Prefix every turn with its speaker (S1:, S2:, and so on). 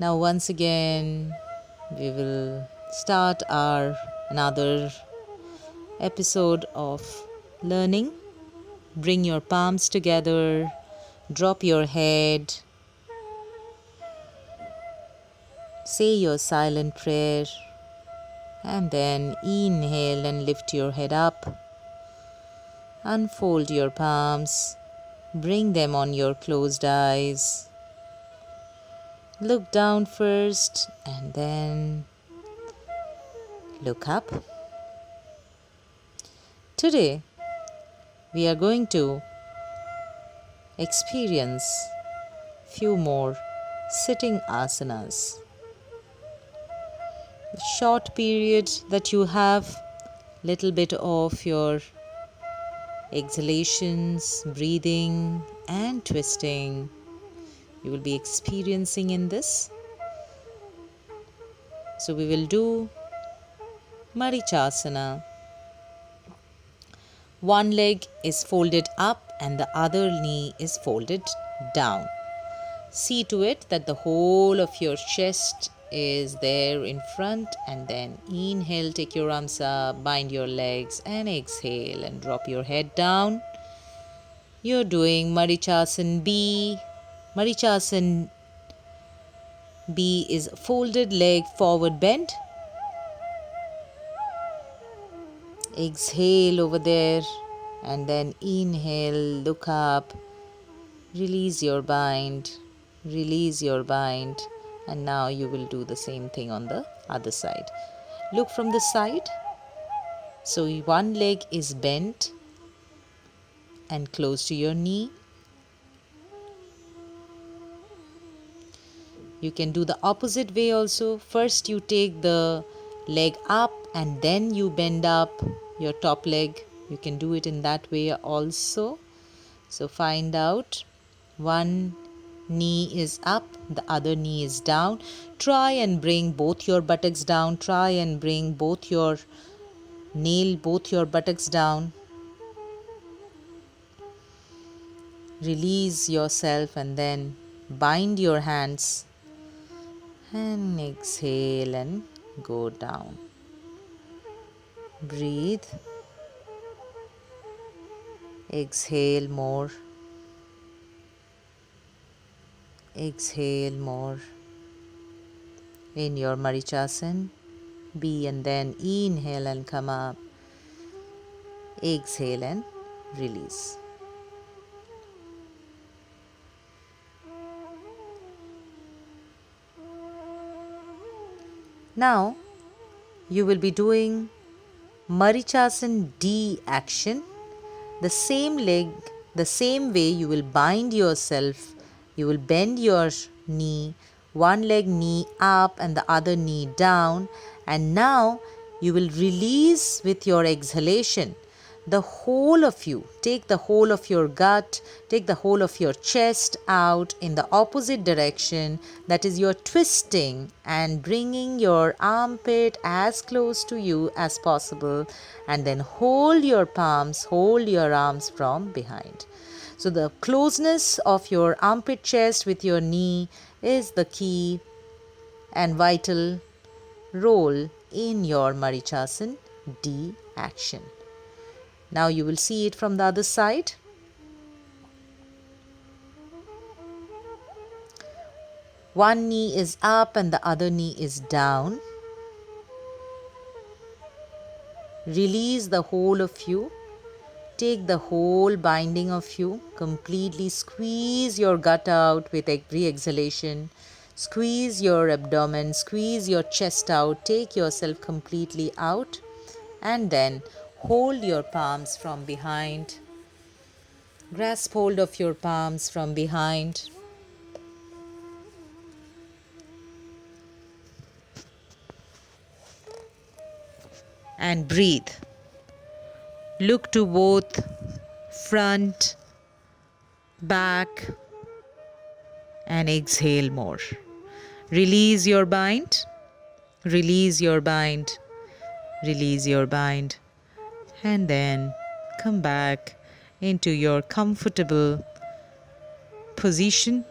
S1: Now once again we will start our another episode of learning. Bring your palms together, drop your head, say your silent prayer, and then inhale and lift your head up. Unfold your palms, bring them on your closed eyes. Look down first and then look up. Today, we are going to experience few more sitting asanas. The short period that you have, little bit of your exhalations, breathing and twisting you will be experiencing in this. So we will do Marichasana. One leg is folded up and the other knee is folded down. See to it that the whole of your chest is there in front, and then inhale, take your arms up, bind your legs, and exhale and drop your head down. You're doing Marichasana B. Marichasana B is folded leg forward bend. Exhale over there and then inhale, look up, release your bind, and now you will do the same thing on the other side. Look from the side. So one leg is bent and close to your knee. You can do the opposite way also. First you take the leg up and then you bend up your top leg. You can do it in that way also. So find out, one knee is up, the other knee is down. Try and bring both your buttocks down. Try and bring both your buttocks down. Release yourself and then bind your hands and exhale and go down. Breathe. Exhale more. Exhale more. In your Marichasana B, and then inhale and come up. Exhale and release. Now you will be doing Marichasana D action. The same leg, the same way you will bind yourself. You will bend your knee, one leg knee up and the other knee down, and now you will release with your exhalation. The whole of you, take the whole of your gut, take the whole of your chest out in the opposite direction. That is, you're twisting and bringing your armpit as close to you as possible, and then hold your palms, hold your arms from behind. So the closeness of your armpit chest with your knee is the key and vital role in your Marichasana D action. Now you will see it from the other side. One knee is up and the other knee is down. Release the whole of you. Take the whole binding of you. Completely squeeze your gut out with every exhalation. Squeeze your abdomen, squeeze your chest out. Take yourself completely out. And then hold your palms from behind. Grasp hold of your palms from behind. And breathe. Look to both front, back, and exhale more. Release your bind. Release your bind. Release your bind. And then come back into your comfortable position.